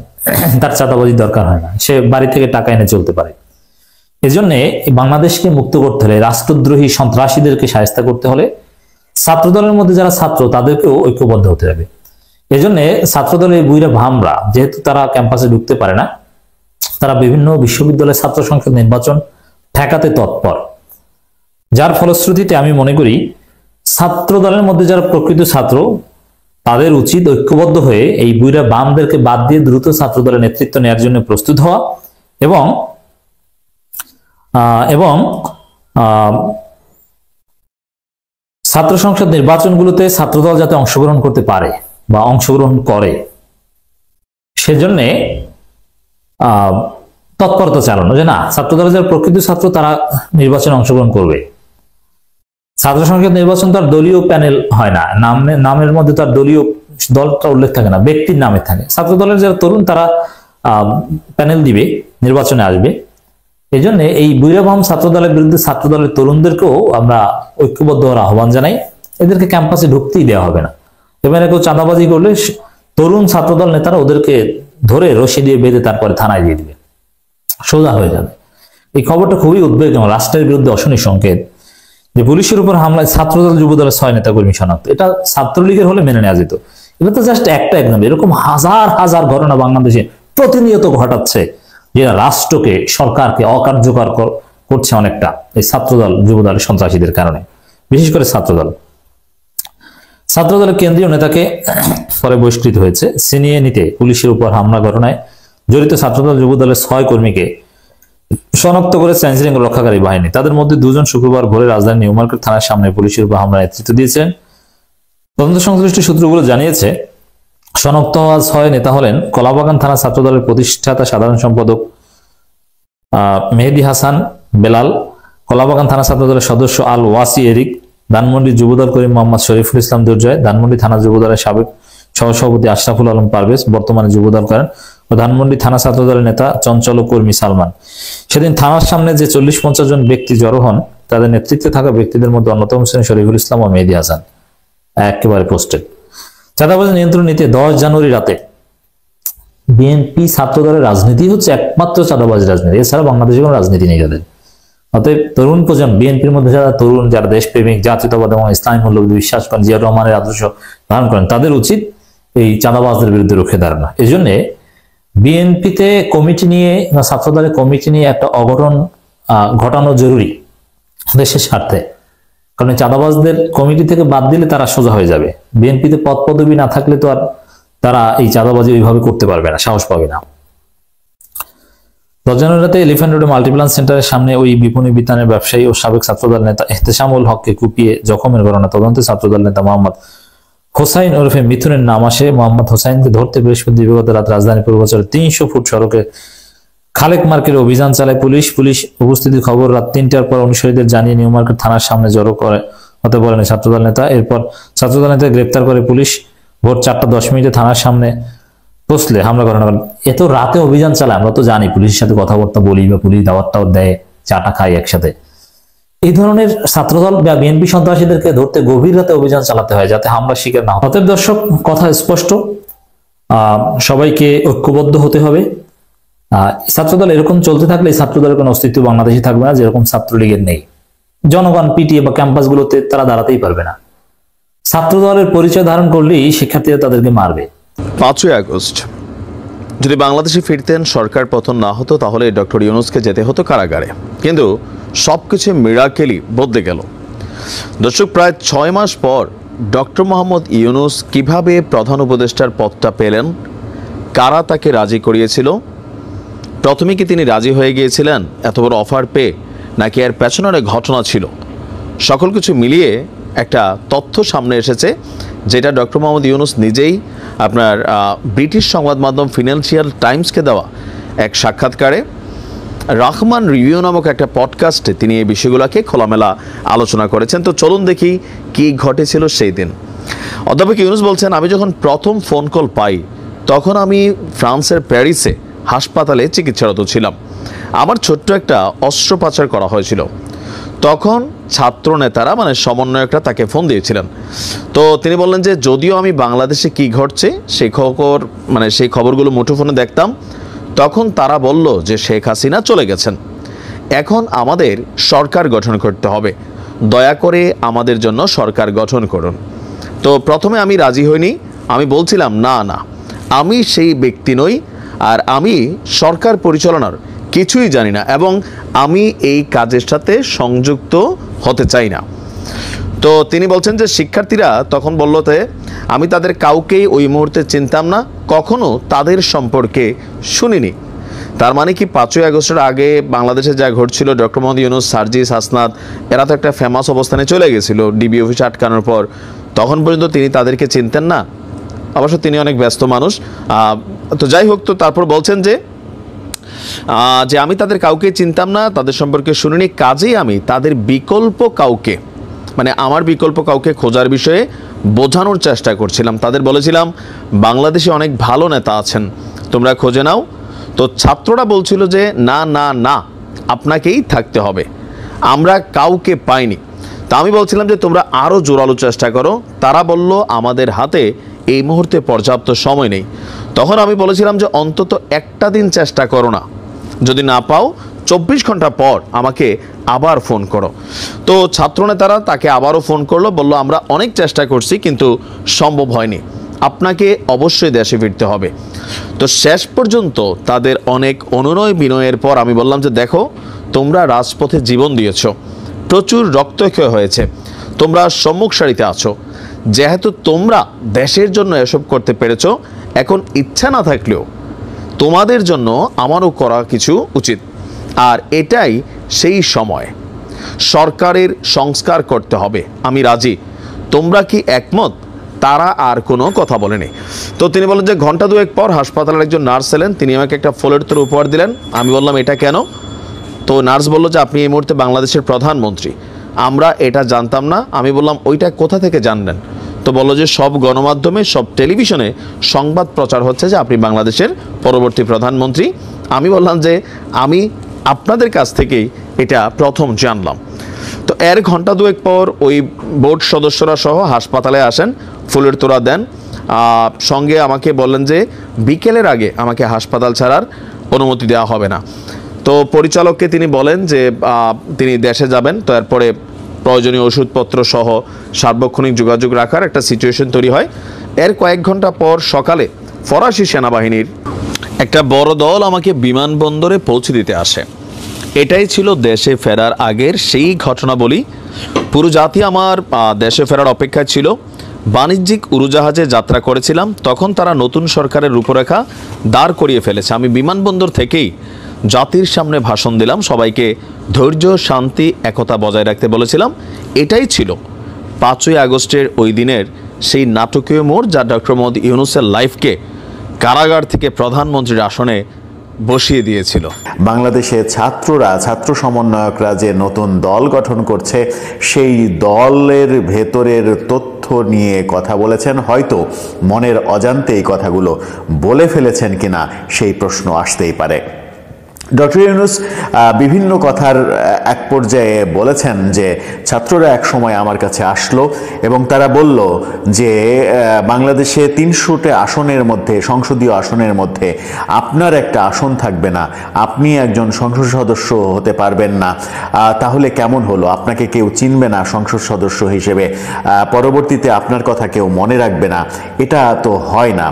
তার চাঁদাবাজির দরকার হয় না, সে বাড়ি থেকে টাকা এনে চলতে পারে। এজন্য বাংলাদেশকে মুক্ত করতে হলে, রাষ্ট্রদ্রোহী সন্ত্রাসীদেরকে শায়েস্তা করতে হলে, ছাত্রদলের মধ্যে যারা ছাত্র, তাদেরকেও ঐক্যবদ্ধ হতে হবে। এজন্য ছাত্রদলের বুইরা ভামরা, যেহেতু তারা ক্যাম্পাসে ঢুকতে পারে না, তারা বিভিন্ন বিশ্ববিদ্যালয়ের ছাত্র সংসদ নির্বাচন ঠেকাতে তৎপর। যার ফলশ্রুতিতে আমি মনে করি ছাত্রদলের মধ্যে যারা প্রকৃত ছাত্র, তাদের উচিত ঐক্যবদ্ধ হয়ে এই বুইরা বামদেরকে বাদ দিয়ে দ্রুত ছাত্রদলের নেতৃত্ব নেওয়ার জন্য প্রস্তুত হওয়া, এবং ছাত্র সংসদ নির্বাচনগুলোতে ছাত্রদল যাতে অংশগ্রহণ করতে পারে বা অংশগ্রহণ করে, সেজন্য তৎপরতা চালানো, যে না, ছাত্রদলের যারা প্রকৃত ছাত্র তারা নির্বাচনে অংশগ্রহণ করবে। ছাত্র সংসদ নির্বাচন তার দলীয় প্যানেল হয় না, নামের মধ্যে তার দলীয় দলটা উল্লেখ থাকে না, ব্যক্তির নামে থাকে। ছাত্রদলের যারা তরুণ, তারা প্যানেল দিবে, নির্বাচনে আসবে। এই জন্য এই বুইরাভাম ছাত্রদলের বিরুদ্ধে ছাত্রদলের তরুণদেরকেও আমরা ঐক্যবদ্ধ হওয়ার আহ্বান জানাই। এদেরকে ক্যাম্পাসে ঢুকতেই দেওয়া হবে না। এবারে কেউ চাঁদাবাজি করলে তরুণ ছাত্রদল নেতারা ওদেরকে ধরে রশি দিয়ে বেঁধে তারপরে থানায় দিয়ে দিবে, সোজা হয়ে যাবে। এই খবরটা খুবই উদ্বেগজনক, রাষ্ট্রের বিরুদ্ধে অশনি সংকেত যে পুলিশের উপর হামলায় ছাত্রদল যুবদলের 6 নেতাকর্মী শনাক্ত। এটা ছাত্রলীগের হলে মেনে নেওয়া যেত, এটা তো জাস্ট একটা একদম। এরকম হাজার হাজার ঘটনা বাংলাদেশে প্রতিনিয়ত ঘটাচ্ছে, যে রাষ্ট্রকে, সরকারকে অকার্যকর করছে অনেকটা এই ছাত্রদল যুবদলের সন্ত্রাসীদের কারণে, বিশেষ করে ছাত্রদলের কেন্দ্রীয় নেতাকে পরে বহিষ্কৃত হয়েছে। ছিনিয়ে নিতে পুলিশের উপর হামলা ঘটনায় জড়িত ছাত্রদল যুবদলের 6 কর্মীকে শনাক্ত করেছে আইনশৃঙ্খলা রক্ষাকারী বাহিনী। তাদের মধ্যে 2 জন শুক্রবার ভোরে রাজধানী নিউ মার্কেট থানার সামনে পুলিশের উপর হামলার নেতৃত্ব দিয়েছেন। তদন্ত সংশ্লিষ্ট সূত্রগুলো জানিয়েছে, শনাক্ত হওয়া 6 নেতা হলেন কলাবাগান থানা ছাত্রদলের প্রতিষ্ঠাতা সাধারণ সম্পাদক মেহেদী হাসান, বেলাল, কলাবাগান থানা ছাত্রদলের সদস্য আল ওয়াসি এরিক, ধানমন্ডি যুবদল করিম মোহাম্মদ শরীফুল ইসলাম দুর্জয়, ধানমন্ডি থানা যুবদলের সাবেক সহসভাপতি আশরাফুল আলম পারভেজ বর্তমানে যুবদল করেন ও ধানমন্ডি থানা ছাত্রদলের নেতা চঞ্চল কর্মী সালমান। সেদিন থানার সামনে যে 40-50 জন ব্যক্তি জড়ো হন তাদের নেতৃত্বে থাকা ব্যক্তিদের মধ্যে অন্যতম ছিলেন শরীফুল ইসলাম ও মেহেদী হাসান। একেবারে পোস্টেড। চাঁদাবাজি নিয়ন্ত্রণ নীতি 10 জানুয়ারি রাতে বিএনপি ছাত্রদলের রাজনীতি হচ্ছে একমাত্র চাঁদাবাজি রাজনীতি, এছাড়া বাংলাদেশে কোনো রাজনীতি নেই তাদের। অতএব তরুণ প্রজন্ম, বিএনপির মধ্যে যারা তরুণ, যারা দেশপ্রেমিক, জাতীয়তাবাদ এবং ইসলামী মূল্যবোধ বিশ্বাস করেন, জিয়াউর রহমানের আদর্শ ধারণ করেন, তাদের উচিত এই চাঁদাবাজদের বিরুদ্ধে রুখে দাঁড়ানো। এই জন্যে বিএনপিতে কমিটি নিয়ে বা ছাত্রদলের কমিটি নিয়ে একটা অঘটন ঘটানো জরুরি দেশের স্বার্থে। কারণ চাঁদাবাজদের কমিটি থেকে বাদ দিলে তারা সোজা হয়ে যাবে। বিএনপিতে পদ পদবি না থাকলে তো আর তারা এই চাঁদাবাজি ওইভাবে করতে পারবে না, সাহস পাবে না। 10 জানুয়ারি রাতে এলিফ্যান্ট রোডে মাল্টিপ্লান সেন্টারের সামনে ওই বিপণী বিতানের ব্যবসায়ী ও সাবেক ছাত্রদল নেতা এহতেশামুল হককে কুপিয়ে জখমের ঘটনা তদন্তে ছাত্রদল নেতা মোহাম্মদ হোসাইন ওরফে মিথুনের নাম আসে। মোহাম্মদ হোসাইনকে ধরতে বৃহস্পতি দিবাগত রাত রাজধানী পূর্বাচলের 300 ফুট সড়কে খালেক মার্কেটে অভিযান চালায় পুলিশ। উপস্থিতির খবর রাত 3টার পর অনুসারীদের জানিয়ে নিউ মার্কেট থানার সামনে জড়ো হতে বলেন ছাত্রদল নেতা। এরপর ছাত্রদল নেতা গ্রেপ্তার করে পুলিশ। ভোর 4:10 থানার সামনে পৌঁছলে হামলা করানো হল। এত রাতে অভিযান চালায়, আমরা তো জানি, পুলিশের সাথে কথাবার্তা বলি বা পুলিশ দাওয়াতটাও দেয়, চাটা খাই একসাথে। এই ধরনের ছাত্রদল বা বিএনপি সন্ত্রাসীদেরকে ধরতে গভীর রাতে অভিযান চালাতে হয় যাতে হামলা শিকার না হয়। অতএব দর্শক, কথা স্পষ্ট, সবাইকে ঐক্যবদ্ধ হতে হবে। ছাত্রদল এরকম চলতে থাকলে ছাত্রদলের কোনো অস্তিত্ব বাংলাদেশে থাকবে না, যেরকম ছাত্রলীগের নেই। জনগণ পিটিএ বা ক্যাম্পাসগুলোতে তারা দাঁড়াতেই পারবে না। ছাত্রদলের পরিচয় ধারণ করলেই শিক্ষার্থীরা তাদেরকে মারবে। 5ই আগস্ট যদি বাংলাদেশে ফিরতেন, সরকার পতন না হতো, তাহলে ডক্টর ইউনূসকে যেতে হতো কারাগারে। কিন্তু সবকিছু মিরাকেলি বদলে গেল। দর্শক, প্রায় 6 মাস পর ডক্টর মোহাম্মদ ইউনূস কিভাবে প্রধান উপদেষ্টার পদটা পেলেন, কারা তাকে রাজি করিয়েছিল, প্রথমে কি তিনি রাজি হয়ে গিয়েছিলেন এত বড় অফার পেয়ে, নাকি এর পেছনে অনেক ঘটনা ছিল, সকল কিছু মিলিয়ে একটা তথ্য সামনে এসেছে, যেটা ডক্টর মোহাম্মদ ইউনূস নিজেই আপনার ব্রিটিশ সংবাদ মাধ্যম ফিনান্সিয়াল টাইমসকে দেওয়া এক সাক্ষাৎকারে রহমান রিভিউ নামক একটা পডকাস্টে তিনি এই বিষয়গুলোকে খোলামেলা আলোচনা করেছেন। তো চলুন দেখি কি ঘটেছিল সেই দিন। অধ্যাপক ইউনূস বলছেন, আমি যখন প্রথম ফোন কল পাই তখন আমি ফ্রান্সের প্যারিসে হাসপাতালে চিকিৎসারত ছিলাম। আমার ছোট্ট একটা অস্ত্রোপচার করা হয়েছিল। তখন ছাত্র নেতারা মানে সমন্বয়করা তাকে ফোন দিয়েছিলেন। তো তিনি বললেন যে যদিও আমি বাংলাদেশে কি ঘটছে সেই খবরগুলো মুঠোফোনে দেখতাম, তখন তারা বলল যে শেখ হাসিনা চলে গেছেন, এখন আমাদের সরকার গঠন করতে হবে, দয়া করে আমাদের জন্য সরকার গঠন করুন। তো প্রথমে আমি রাজি হইনি, আমি বলছিলাম না না, আমি সেই ব্যক্তি নই, আর আমি সরকার পরিচালনার কিছুই জানি না এবং আমি এই কাজের সাথে সংযুক্ত হতে চাই না। তো তিনি বলছেন যে শিক্ষার্থীরা তখন বললতে আমি তাদের কাউকেই ওই মুহূর্তে চিনতাম না, কখনো তাদের সম্পর্কে শুনিনি। তার মানে কি 5ই আগস্টের আগে বাংলাদেশে যা ঘটছিল, ডক্টর মোহাম্মদ ইউনূস, সার্জিস, হাসনাত এরা তো একটা ফেমাস অবস্থানে চলে গেছিল ডিবি অফিসে আটকানোর পর, তখন পর্যন্ত তিনি তাদেরকে চিনতেন না। অবশ্য তিনি অনেক ব্যস্ত মানুষ। তো যাই হোক, তো তারপর বলছেন যে আমি তাদের কাউকে চিনতাম না, তাদের সম্পর্কে শুনিনি, কাজেই আমি তাদের বিকল্প কাউকে আমার বিকল্প কাউকে খোঁজার বিষয়ে বোঝানোর চেষ্টা করছিলাম। তাদের বলেছিলাম বাংলাদেশে অনেক ভালো নেতা আছেন, তোমরা খোঁজে নাও। তো ছাত্ররা বলছিল যে না না না, আপনাকেই থাকতে হবে, আমরা কাউকে পাইনি। তা আমি বলছিলাম যে তোমরা আরও জোরালো চেষ্টা করো। তারা বলল আমাদের হাতে এই মুহূর্তে পর্যাপ্ত সময় নেই। তখন আমি বলেছিলাম যে অন্তত একটা দিন চেষ্টা করো না, যদি না পাও 24 ঘন্টা পর আমাকে আবার ফোন করো। তো ছাত্রনেতারা তাকে আবারও ফোন করলো, বলল আমরা অনেক চেষ্টা করছি কিন্তু সম্ভব হয়নি, আপনাকে অবশ্যই দেশে ফিরতে হবে। তো শেষ পর্যন্ত তাদের অনেক অনুনয় বিনয়ের পর আমি বললাম যে দেখো, তোমরা রাজপথে জীবন দিয়েছ, প্রচুর রক্তক্ষয় হয়েছে, তোমরা সম্মুখ সারিতে আছো, যেহেতু তোমরা দেশের জন্য এসব করতে পেরেছো, এখন ইচ্ছা না থাকলেও তোমাদের জন্য আমারও করা কিছু উচিত, আর এটাই সেই সময়, সরকারের সংস্কার করতে হবে, আমি রাজি, তোমরা কি একমত? তারা আর কোনো কথা বলেনি। তো তিনি বলেন যে ঘন্টা দুয়েক পর হাসপাতালের একজন নার্স এলেন, তিনি আমাকে একটা ফুলের তোড়া উপহার দিলেন। আমি বললাম এটা কেন? তো নার্স বললো যে আপনি এই মুহূর্তে বাংলাদেশের প্রধানমন্ত্রী। আমরা এটা জানতাম না। আমি বললাম ওইটা কোথা থেকে জানলেন? তো বললো যে সব গণমাধ্যমে, সব টেলিভিশনে সংবাদ প্রচার হচ্ছে যে আপনি বাংলাদেশের পরবর্তী প্রধানমন্ত্রী। আমি বললাম যে আমি আপনাদের কাছ থেকেই এটা প্রথম জানলাম। তো এর ঘন্টা দুয়েক পর ওই বোর্ড সদস্যরা সহ হাসপাতালে আসেন, ফুলের তোড়া দেন, সঙ্গে আমাকে বললেন যে বিকেলের আগে আমাকে হাসপাতাল ছাড়ার অনুমতি দেওয়া হবে না। তো পরিচালককে তিনি বলেন যে তিনি দেশে যাবেন, তো এরপরে প্রয়োজনীয় ওষুধপত্র সহ সার্বক্ষণিক যোগাযোগ রাখার একটা সিচুয়েশন তৈরি হয়। এর কয়েক ঘন্টা পর সকালে ফরাসি সেনাবাহিনীর একটা বড় দল আমাকে বিমানবন্দরে পৌঁছে দিতে আসে। এটাই ছিল দেশে ফেরার আগের সেই ঘটনাবলী। পুরো জাতি আমার দেশে ফেরার অপেক্ষায় ছিল। বাণিজ্যিক উড়োজাহাজে যাত্রা করেছিলাম, তখন তারা নতুন সরকারের রূপরেখা দাঁড় করিয়ে ফেলেছে। আমি বিমানবন্দর থেকেই জাতির সামনে ভাষণ দিলাম, সবাইকে ধৈর্য, শান্তি, একতা বজায় রাখতে বলেছিলাম। এটাই ছিল 5ই আগস্টের ওই দিনের সেই নাটকীয় মোড়, যা ডক্টর মোহাম্মদ ইউনূসের লাইফকে কারাগার থেকে প্রধানমন্ত্রীর আসনে বসিয়ে দিয়েছিল। বাংলাদেশে ছাত্র সমন্বয়করা যে নতুন দল গঠন করছে, সেই দলের ভেতরের তথ্য নিয়ে কথা বলেছেন। হয়তো মনের অজান্তে এই কথাগুলো বলে ফেলেছেন কিনা সেই প্রশ্ন আসতেই পারে। ডক্টর ইউনূস বিভিন্ন কথার এক পর্যায়ে বলেছেন যে ছাত্ররা এক সময় আমার কাছে আসলো এবং তারা বলল যে বাংলাদেশে 300টা আসনের মধ্যে, সংসদীয় আসনের মধ্যে আপনার একটা আসন থাকবে না, আপনি একজন সংসদ সদস্য হতে পারবেন না, তাহলে কেমন হলো? আপনাকে কেউ চিনবে না সংসদ সদস্য হিসেবে, পরবর্তীতে আপনার কথা কেউ মনে রাখবে না, এটা তো হয় না।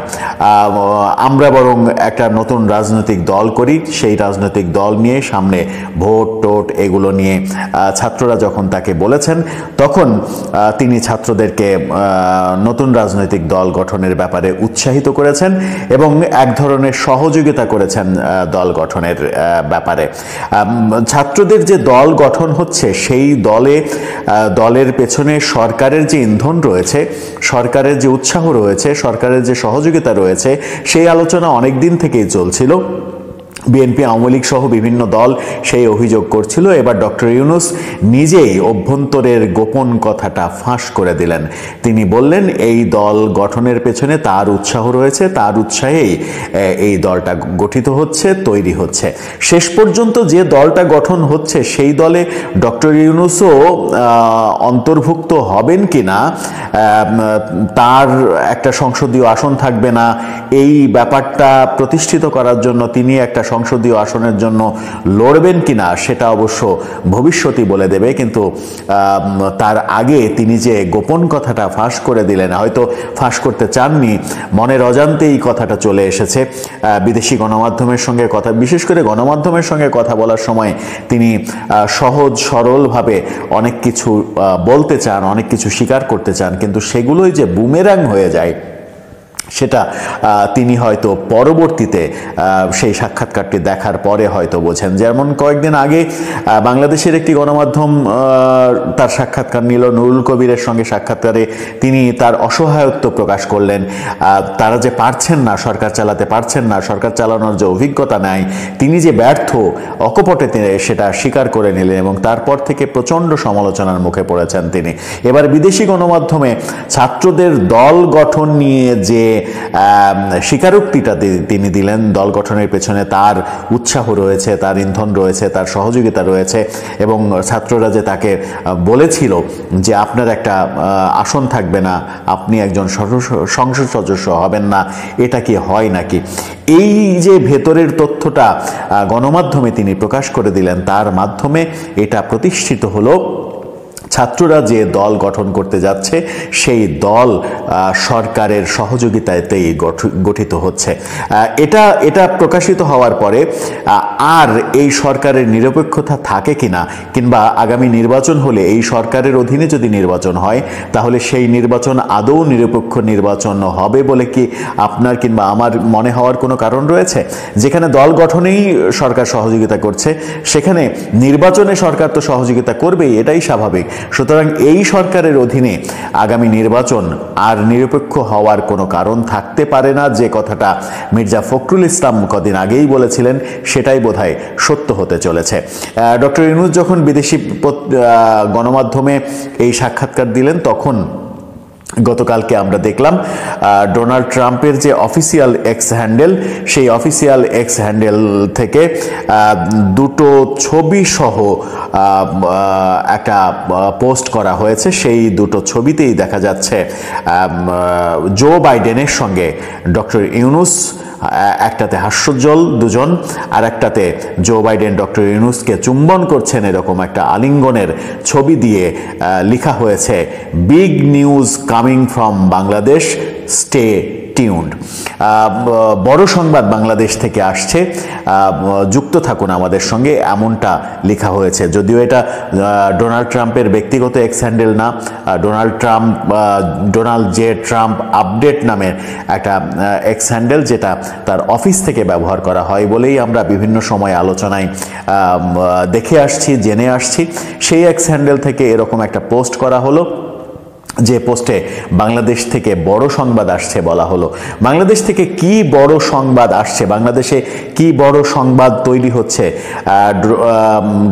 আমরা বরং একটা নতুন রাজনৈতিক দল করি, সেই রাজনৈতিক দল নিয়ে সামনে ভোট টোট এগুলো নিয়ে ছাত্ররা যখন তাকে বলেছেন, তখন তিনি ছাত্রদেরকে নতুন রাজনৈতিক দল গঠনের ব্যাপারে উৎসাহিত করেছেন এবং এক ধরনের সহযোগিতা করেছেন দল গঠনের ব্যাপারে। ছাত্রদের যে দল গঠন হচ্ছে, সেই দলের পেছনে সরকারের যে ইন্ধন রয়েছে, সরকারের যে উৎসাহ রয়েছে, সরকারের যে সহযোগিতা রয়েছে, সেই আলোচনা অনেক দিন থেকেই চলছিল। বিএনপি, আওয়ামী লীগ সহ বিভিন্ন দল সেই অভিযোগ করছিল। এবার ডক্টর ইউনূস নিজেই অভ্যন্তরের গোপন কথাটা ফাঁস করে দিলেন। তিনি বললেন এই দল গঠনের পেছনে তার উৎসাহ রয়েছে, তার উৎসাহেই এই দলটা গঠিত হচ্ছে, তৈরি হচ্ছে। শেষ পর্যন্ত যে দলটা গঠন হচ্ছে, সেই দলে ডক্টর ইউনূসও অন্তর্ভুক্ত হবেন কিনা, তার একটা সংসদীয় আসন থাকবে না, এই ব্যাপারটা প্রতিষ্ঠিত করার জন্য তিনি একটা সংসদীয় আসনের জন্য লড়বেন কিনা, সেটা অবশ্য ভবিষ্যতই বলে দেবে। কিন্তু তার আগে তিনি যে গোপন কথাটা ফাঁস করে দিলেন, হয়তো ফাঁস করতে চাননি, মনের অজান্তেই কথাটা চলে এসেছে। বিদেশি গণমাধ্যমের সঙ্গে কথা, বিশেষ করে গণমাধ্যমের সঙ্গে কথা বলার সময় তিনি সহজ সরলভাবে অনেক কিছু বলতে চান, অনেক কিছু স্বীকার করতে চান, কিন্তু সেগুলোই যে বুমেরাং হয়ে যায় সেটা তিনি হয়তো পরবর্তীতে সেই সাক্ষাৎকারটি দেখার পরে হয়তো বোঝেন। যেমন কয়েকদিন আগে বাংলাদেশের একটি গণমাধ্যম তার সাক্ষাৎকার নিল, নুরুল কবিরের সঙ্গে সাক্ষাৎকারে তিনি তার অসহায়ত্ব প্রকাশ করলেন। তারা যে পারছেন না, সরকার চালাতে পারছেন না, সরকার চালানোর যে অভিজ্ঞতা নেয়, তিনি যে ব্যর্থ, অকপটে সেটা স্বীকার করে নিলেন এবং তারপর থেকে প্রচণ্ড সমালোচনার মুখে পড়েছেন তিনি। এবার বিদেশি গণমাধ্যমে ছাত্রদের দল গঠন নিয়ে যে স্বীকারোক্তিটা তিনি দিলেন, দল গঠনের পেছনে তার উৎসাহ রয়েছে, তার ইন্ধন রয়েছে, তার সহযোগিতা রয়েছে এবং ছাত্ররা যে তাকে বলেছিল যে আপনার একটা আসন থাকবে না, আপনি একজন সংসদ সদস্য হবেন না, এটা কি হয় নাকি? এই যে ভেতরের তথ্যটা গণমাধ্যমে তিনি প্রকাশ করে দিলেন, তার মাধ্যমে এটা প্রতিষ্ঠিত হলো ছাত্ররা যে দল গঠন করতে যাচ্ছে, সেই দল সরকারের সহযোগিতাতেই গঠিত হচ্ছে। এটা প্রকাশিত হওয়ার পরে আর এই সরকারের নিরপেক্ষতা থাকে কিনা, কিংবা আগামী নির্বাচন হলে এই সরকারের অধীনে যদি নির্বাচন হয়, তাহলে সেই নির্বাচন আদৌ নিরপেক্ষ নির্বাচন হবে বলে কি আপনার কিংবা আমার মনে হওয়ার কোনো কারণ রয়েছে? যেখানে দল গঠনেই সরকার সহযোগিতা করছে, সেখানে নির্বাচনে সরকার তো সহযোগিতা করবেই, এটাই স্বাভাবিক। সুতরাং এই সরকারের অধীনে আগামী নির্বাচন আর নিরপেক্ষ হওয়ার কোনো কারণ থাকতে পারে না, যে কথাটা মির্জা ফখরুল ইসলাম কদিন আগেই বলেছিলেন সেটাই বোধহয় সত্য হতে চলেছে। ডক্টর ইউনূস যখন বিদেশি গণমাধ্যমে এই সাক্ষাৎকার দিলেন তখন গতকালকে আমরা দেখলাম ডোনাল্ড ট্রাম্পের যে অফিসিয়াল এক্স হ্যান্ডেল, সেই অফিসিয়াল এক্স হ্যান্ডেল থেকে দুটো ছবি সহ একটা পোস্ট করা হয়েছে। সেই দুটো ছবিতেই দেখা যাচ্ছে জো বাইডেনের সঙ্গে ডক্টর ইউনূস, একটাতে হাস্যোজ্জ্বল দুজন, আর একটাতে জো বাইডেন ডক্টর ইউনূসকে চুম্বন করছেন এরকম একটা আলিঙ্গনের ছবি দিয়ে লেখা হয়েছে big news coming from Bangladesh, stay tuned. বড় সংবাদ বাংলাদেশ থেকে আসছে, যুক্ত থাকুন আমাদের সঙ্গে, এমনটা লেখা হয়েছে। যদিও এটা ডোনাল্ড ট্রাম্পের ব্যক্তিগত এক্স হ্যান্ডেল না, ডোনাল্ড জে ট্রাম্প আপডেট নামের একটা এক্স হ্যান্ডেল, যেটা তার অফিস থেকে ব্যবহার করা হয় বলেই আমরা বিভিন্ন সময় আলোচনায় দেখে আসছি, জেনে আসছি। সেই এক্স হ্যান্ডেল থেকে এরকম একটা পোস্ট করা হলো, যে পোস্টে বাংলাদেশ থেকে বড় সংবাদ আসছে বলা হলো। বাংলাদেশ থেকে কি বড় সংবাদ আসছে, বাংলাদেশে কি বড় সংবাদ তৈরি হচ্ছে,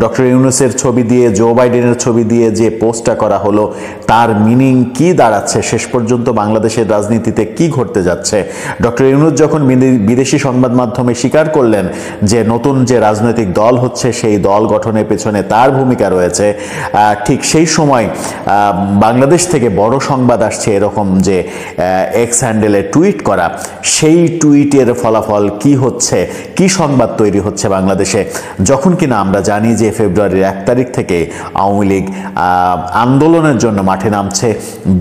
ডক্টর ইউনূসের ছবি দিয়ে, জো বাইডেনের ছবি দিয়ে যে পোস্টটা করা হলো, তার মিনিং কি দাঁড়াচ্ছে, শেষ পর্যন্ত বাংলাদেশের রাজনীতিতে কি ঘটতে যাচ্ছে। ডক্টর ইউনূস যখন বিদেশি সংবাদ মাধ্যমে স্বীকার করলেন যে নতুন যে রাজনৈতিক দল হচ্ছে সেই দল গঠনের পেছনে তার ভূমিকা রয়েছে, ঠিক সেই সময় বাংলাদেশ থেকে বড় সংবাদ আসছে এরকম যে এক্স হ্যান্ডেলে টুইট করা, সেই টুইটের ফলাফল কি হচ্ছে, কি সংবাদ তৈরি হচ্ছে বাংলাদেশে, যখন কিনা আমরা জানি যে ফেব্রুয়ারির 1 তারিখ থেকে আওয়ামী লীগ আন্দোলনের জন্য মাঠে নামছে,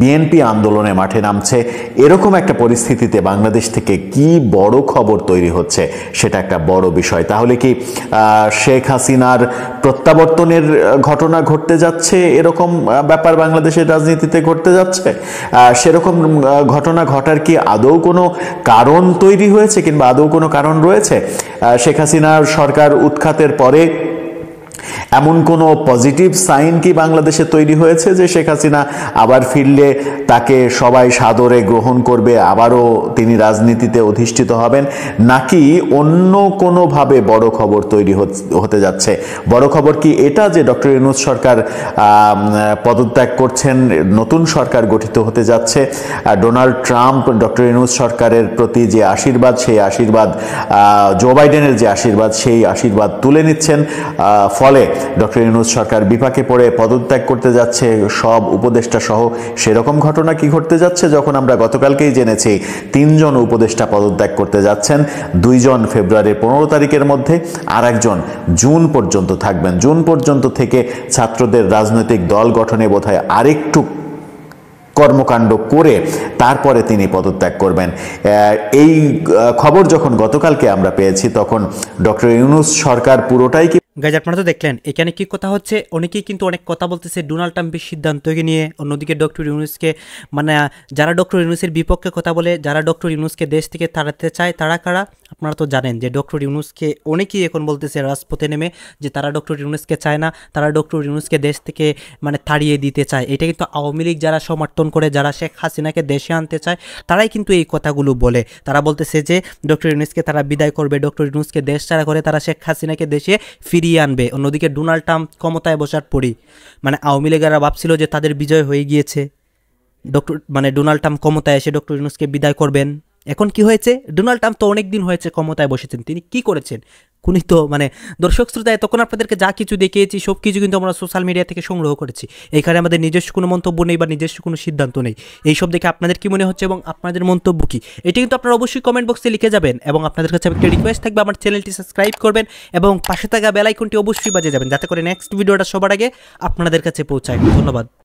বিএনপি আন্দোলনে মাঠে নামছে। এরকম একটা পরিস্থিতিতে বাংলাদেশ থেকে কি বড় খবর তৈরি হচ্ছে সেটা একটা বড় বিষয়। তাহলে কি শেখ হাসিনার প্রত্যাবর্তনের ঘটনা ঘটতে যাচ্ছে, এরকম ব্যাপার বাংলাদেশের রাজনীতিতে ঘটতে যাচ্ছে? সেরকম ঘটনা ঘটার কি আদৌ কোনো কারণ তৈরি হয়েছে, কিংবা আদৌ কোনো কারণ রয়েছে? শেখ হাসিনার সরকার উৎখাতের পরে এমন কোনো পজিটিভ সাইন কি বাংলাদেশে তৈরি হয়েছে যে শেখ হাসিনা আবার ফিরলে তাকে সবাই সাদরে গ্রহণ করবে, আবারও তিনি রাজনীতিতে অধিষ্ঠিত হবেন, নাকি অন্য কোনোভাবে বড় খবর তৈরি হতে যাচ্ছে? বড় খবর কি এটা যে ডক্টর ইউনূস সরকার পদত্যাগ করছেন, নতুন সরকার গঠিত হতে যাচ্ছে, ডোনাল্ড ট্রাম্প ডক্টর ইউনূস সরকারের প্রতি যে আশীর্বাদ, সেই আশীর্বাদ, জো বাইডেনের যে আশীর্বাদ, সেই আশীর্বাদ তুলে নিচ্ছেন, ফলে ডক্টর ইউনূস সরকার বিপাকে পড়ে পদত্যাগ করতে যাচ্ছে সব উপদেষ্টা সহ? সেরকম ঘটনা কি ঘটতে যাচ্ছে? যখন আমরা গতকালকেই জেনেছি 3 জন উপদেষ্টা পদত্যাগ করতে যাচ্ছেন, 2 জন ফেব্রুয়ারির 15 তারিখের মধ্যে, আর একজন জুন পর্যন্ত থাকবেন। জুন পর্যন্ত থেকে ছাত্রদের রাজনৈতিক দল গঠনে বোধহয় আরেকটু কর্মকাণ্ড করে তারপরে তিনি পদত্যাগ করবেন। এই খবর যখন গতকালকে আমরা পেয়েছি, তখন ডক্টর ইউনূস সরকার পুরোটাই কি গাইজ আপনারা তো দেখলেন এখানে কি কথা হচ্ছে। অনেকেই কিন্তু অনেক কথা বলতেছে ডোনাল্ড ট্রাম্পের সিদ্ধান্তকে নিয়ে, অন্যদিকে ডক্টর ইউনূসকে, মানে যারা ডক্টর ইউনূসের বিপক্ষে কথা বলে, যারা ডক্টর ইউনূসকে দেশ থেকে তাড়াতে চায়, তারা কারা? আপনারা তো জানেন যে ডক্টর ইউনূসকে অনেকেই এখন বলতেছে রাজপথে নেমে যে তারা ডক্টর ইউনূসকে চায় না, তারা ডক্টর ইউনূসকে দেশ থেকে মানে তাড়িয়ে দিতে চায়। এটা কিন্তু আওয়ামী লীগ যারা সমর্থন করে, যারা শেখ হাসিনাকে দেশে আনতে চায়, তারাই কিন্তু এই কথাগুলো বলে। তারা বলতেছে যে ডক্টর ইউনূসকে তারা বিদায় করবে, ডক্টর ইউনূসকে দেশ ছাড়া করে তারা শেখ হাসিনাকে দেশে ফিরিয়ে আনবে। অন্যদিকে ডোনাল্ড ট্রাম্প ক্ষমতায় বসার পরই মানে আওয়ামী লীগেরা ভাবছিল যে তাদের বিজয় হয়ে গিয়েছে, ডোনাল্ড ট্রাম্প ক্ষমতায় এসে ডক্টর ইউনূসকে বিদায় করবেন। এখন কি হয়েছে? ডোনাল্ড ট্রাম্প তো অনেক দিন হয়েছে ক্ষমতায় বসেছেন, তিনি কি করেছেন? কোনি তো মানে দর্শক শ্রোতা, তখন আপনাদেরকে যা কিছু দেখিয়েছি সব কিছু কিন্তু আমরা সোশ্যাল মিডিয়া থেকে সংগ্রহ করেছি। এখানে আমাদের নিজস্ব কোনো মন্তব্য নেই বা নিজস্ব কোনো সিদ্ধান্ত নেই। এইসব দেখে আপনাদের কি মনে হচ্ছে এবং আপনাদের মন্তব্য কি, এটা কিন্তু আপনারা অবশ্যই কমেন্ট বক্সে লিখে যাবেন। এবং আপনাদের কাছে একটা রিকোয়েস্ট থাকবে, আমার চ্যানেলটি সাবস্ক্রাইব করবেন এবং পাশে থাকা বেল আইকনটি অবশ্যই বাজিয়ে যাবেন, যাতে করে নেক্সট ভিডিওটা সবার আগে আপনাদের কাছে পৌঁছায়। ধন্যবাদ।